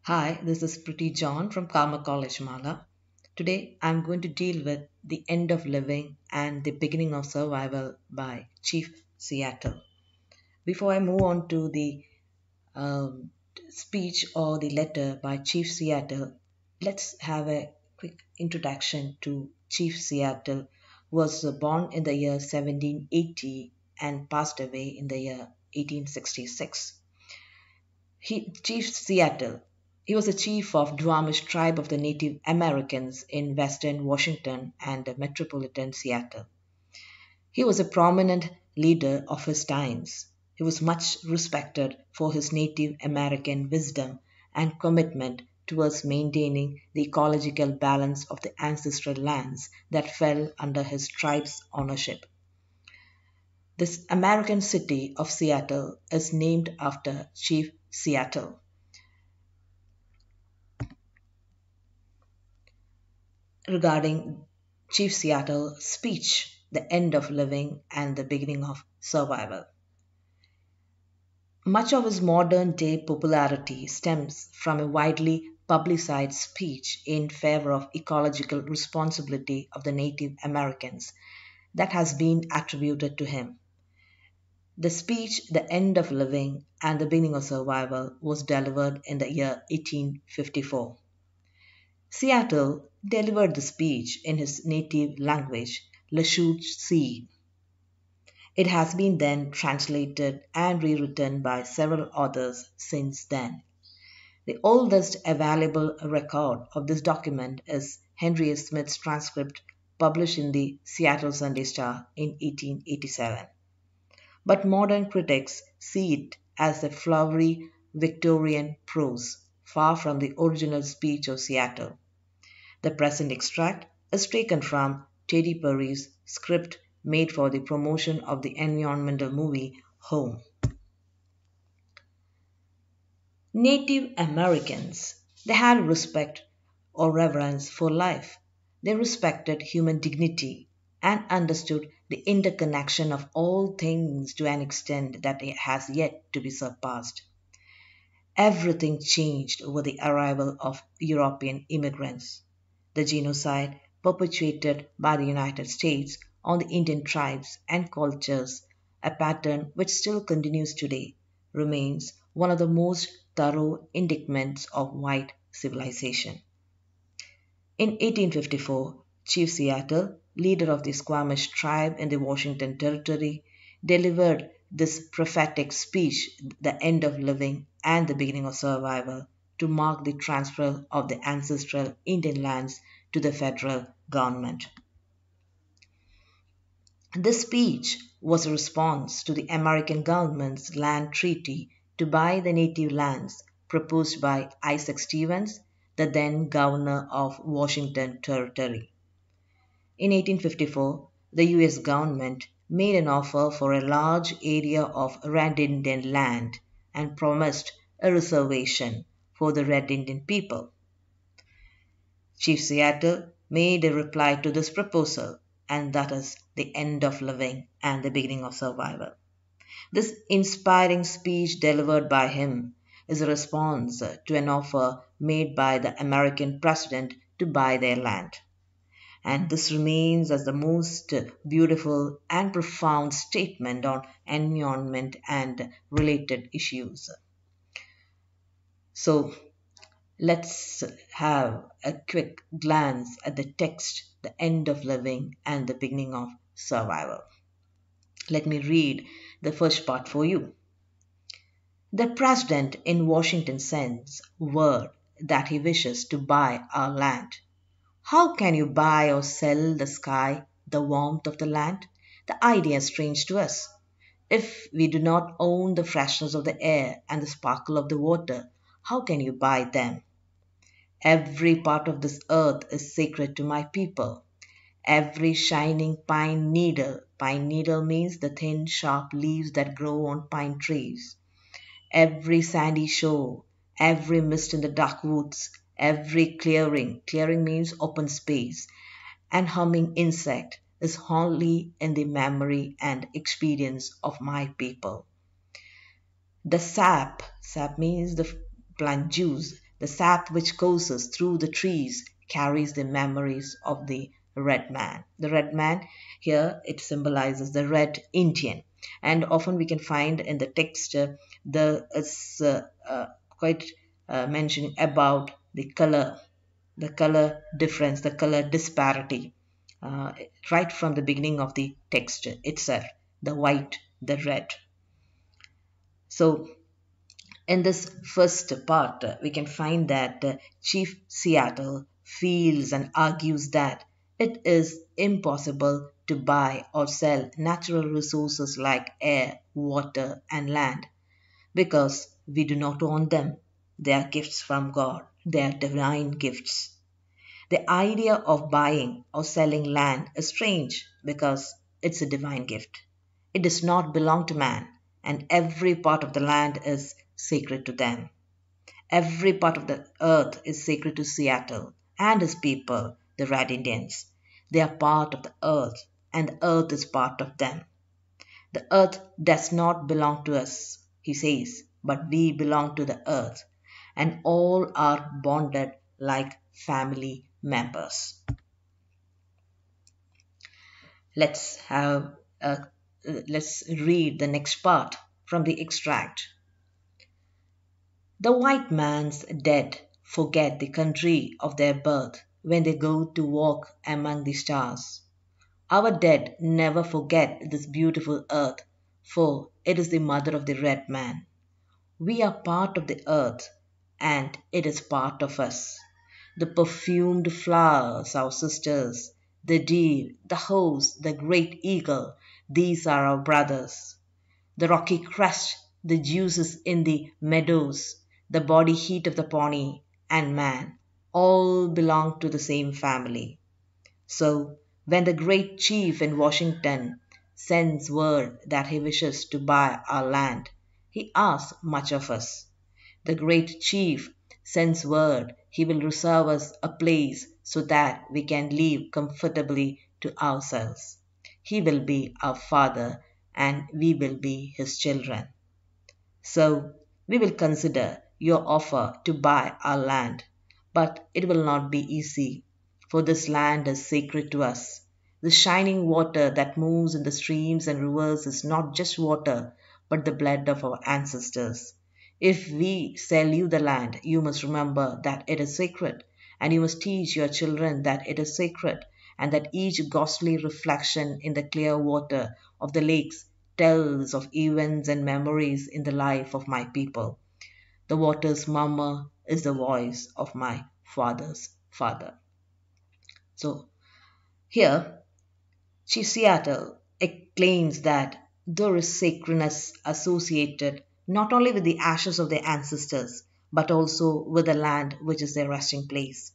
Hi, this is Pretty John from Karma College Mala. Today I'm going to deal with The End of Living and the Beginning of Survival by Chief Seattle. Before I move on to the um, speech or the letter by Chief Seattle, let's have a quick introduction to Chief Seattle, who was born in the year 1780 and passed away in the year 1866. Chief Seattle. He was a chief of Duwamish tribe of the Native Americans in western Washington and metropolitan Seattle. He was a prominent leader of his times. He was much respected for his Native American wisdom and commitment towards maintaining the ecological balance of the ancestral lands that fell under his tribe's ownership. This American city of Seattle is named after Chief Seattle. Regarding Chief Seattle's speech, The End of Living and the Beginning of Survival. Much of his modern day popularity stems from a widely publicized speech in favor of ecological responsibility of the Native Americans that has been attributed to him. The speech, The End of Living and the Beginning of Survival, was delivered in the year 1854. Seattle delivered the speech in his native language, Lushootseed. It has been then translated and rewritten by several authors since then. The oldest available record of this document is Henry S. Smith's transcript published in the Seattle Sunday Star in 1887. But modern critics see it as a flowery Victorian prose, far from the original speech of Seattle. The present extract is taken from Teddy Perry's script made for the promotion of the environmental movie Home. Native Americans, they had respect or reverence for life. They respected human dignity and understood the interconnection of all things to an extent that it has yet to be surpassed. Everything changed over the arrival of European immigrants. The genocide perpetuated by the United States on the Indian tribes and cultures, a pattern which still continues today, remains one of the most thorough indictments of white civilization. In 1854, Chief Seattle, leader of the Squamish tribe in the Washington Territory, delivered this prophetic speech, The End of Living and the Beginning of Survival, to mark the transfer of the ancestral Indian lands to the federal government. This speech was a response to the American government's land treaty to buy the native lands proposed by Isaac Stevens, the then governor of Washington Territory. In 1854, the US government made an offer for a large area of Red Indian land and promised a reservation for the Red Indian people. Chief Seattle made a reply to this proposal, and that is The End of Living and the Beginning of Survival. This inspiring speech delivered by him is a response to an offer made by the American president to buy their land. And this remains as the most beautiful and profound statement on environment and related issues. So, let's have a quick glance at the text, The End of Living and the Beginning of Survival. Let me read the first part for you. The President in Washington sends word that he wishes to buy our land. How can you buy or sell the sky, the warmth of the land? The idea is strange to us. If we do not own the freshness of the air and the sparkle of the water, how can you buy them? Every part of this earth is sacred to my people. Every shining pine needle means the thin, sharp leaves that grow on pine trees. Every sandy shore, every mist in the dark woods, every clearing means open space, and humming insect is wholly in the memory and experience of my people. The sap means the plant juice The sap which courses through the trees carries the memories of the red man. The red man here, it symbolizes the red Indian, and often we can find in the text the it's quite mentioning about the color difference, the color disparity, uh, right from the beginning of the text itself, the white, the red. So in this first part, we can find that Chief Seattle feels and argues that it is impossible to buy or sell natural resources like air, water, and land because we do not own them. They are gifts from God, they are divine gifts. The idea of buying or selling land is strange because it's a divine gift. It does not belong to man, and every part of the land is sacred to them. Every part of the earth is sacred to Seattle and his people, the Red Indians. They are part of the earth, and the earth is part of them. The earth does not belong to us, he says, but we belong to the earth, and all are bonded like family members. Let's have let's read the next part from the extract. The white man's dead forget the country of their birth when they go to walk among the stars. Our dead never forget this beautiful earth, for it is the mother of the red man. We are part of the earth, and it is part of us. The perfumed flowers, our sisters, the deer, the horse, the great eagle, these are our brothers. The rocky crust, the juices in the meadows, the body heat of the pony and man, all belong to the same family. So, when the great chief in Washington sends word that he wishes to buy our land, he asks much of us. The great chief sends word he will reserve us a place so that we can live comfortably to ourselves. He will be our father and we will be his children. So we will consider your offer to buy our land, but it will not be easy, for this land is sacred to us. The shining water that moves in the streams and rivers is not just water, but the blood of our ancestors. If we sell you the land, you must remember that it is sacred, and you must teach your children that it is sacred, and that each ghostly reflection in the clear water of the lakes tells of events and memories in the life of my people. The water's murmur is the voice of my father's father. So here, Seattle claims that there is sacredness associated not only with the ashes of their ancestors, but also with the land which is their resting place.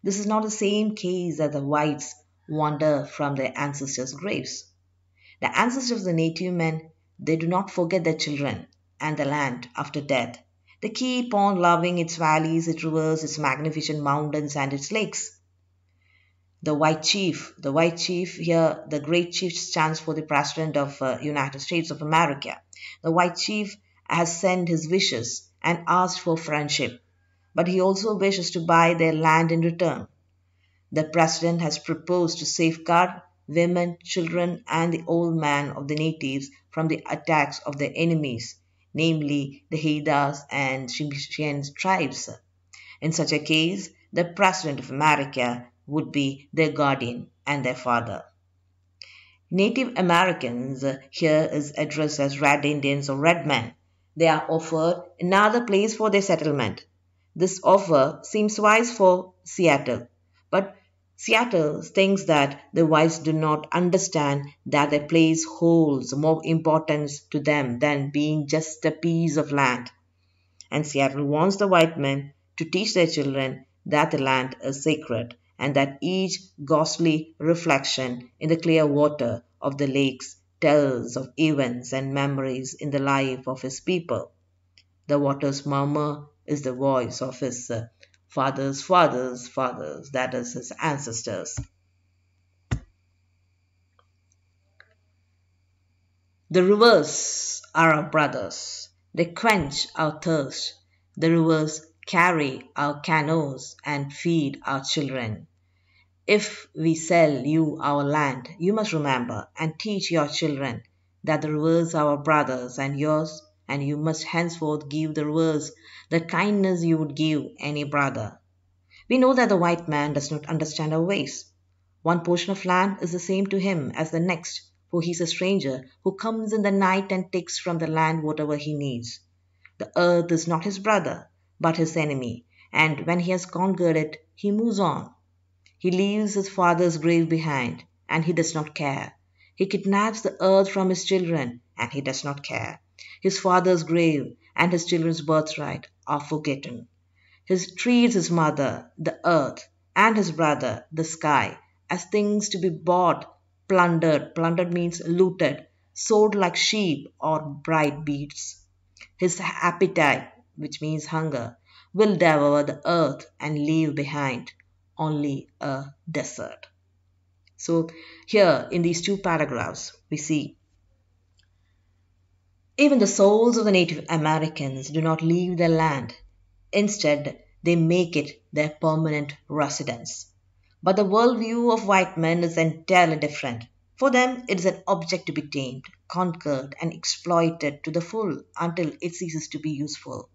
This is not the same case as the whites wander from their ancestors' graves. The ancestors of the native men, they do not forget their children and the land after death. They keep on loving its valleys, its rivers, its magnificent mountains, and its lakes. The white chief here, the great chief stands for the president of United States of America. The white chief has sent his wishes and asked for friendship, but he also wishes to buy their land in return. The president has proposed to safeguard women, children, and the old man of the natives from the attacks of their enemies, namely the Haidas and Tsimshian tribes. In such a case, the President of America would be their guardian and their father. Native Americans here is addressed as Red Indians or Red Men. They are offered another place for their settlement. This offer seems wise for Seattle, but Seattle thinks that the whites do not understand that their place holds more importance to them than being just a piece of land. And Seattle wants the white men to teach their children that the land is sacred and that each ghostly reflection in the clear water of the lakes tells of events and memories in the life of his people. The water's murmur is the voice of his fathers, that is, his ancestors. The rivers are our brothers. They quench our thirst. The rivers carry our canoes, and feed our children. If we sell you our land, you must remember and teach your children that the rivers are our brothers and yours, and you must henceforth give the rivers the kindness you would give any brother. We know that the white man does not understand our ways. One portion of land is the same to him as the next, for he is a stranger who comes in the night and takes from the land whatever he needs. The earth is not his brother, but his enemy, and when he has conquered it, he moves on. He leaves his father's grave behind, and he does not care. He kidnaps the earth from his children, and he does not care. His father's grave and his children's birthright are forgotten. He treats his mother, the earth, and his brother, the sky, as things to be bought, plundered, plundered means looted, sold like sheep or bride beasts. His appetite, which means hunger, will devour the earth and leave behind only a desert. So, here in these two paragraphs, we see even the souls of the Native Americans do not leave their land. Instead, they make it their permanent residence. But the worldview of white men is entirely different. For them, it is an object to be tamed, conquered, and exploited to the full until it ceases to be useful.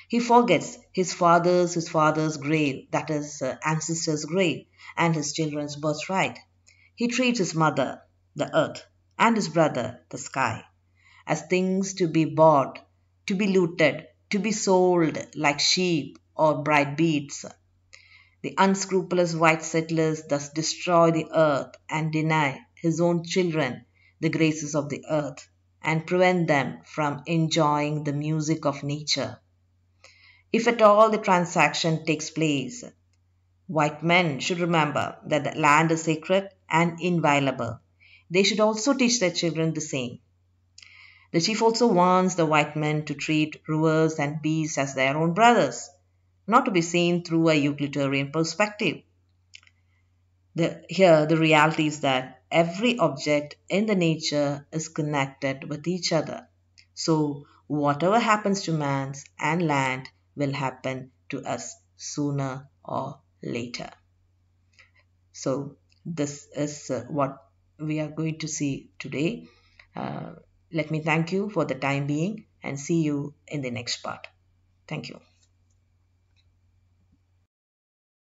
He forgets his father's grave, that is, ancestor's grave, and his children's birthright. He treats his mother, the earth, and his brother, the sky, as things to be bought, to be looted, to be sold like sheep or bride beasts. The unscrupulous white settlers thus destroy the earth and deny his own children the graces of the earth and prevent them from enjoying the music of nature. If at all the transaction takes place, white men should remember that the land is sacred and inviolable. They should also teach their children the same. The chief also warns the white men to treat rivers and beasts as their own brothers, not to be seen through a utilitarian perspective. Here, the reality is that every object in the nature is connected with each other. So, whatever happens to man's and land will happen to us sooner or later. So, this is what we are going to see today. Let me thank you for the time being and see you in the next part. Thank you.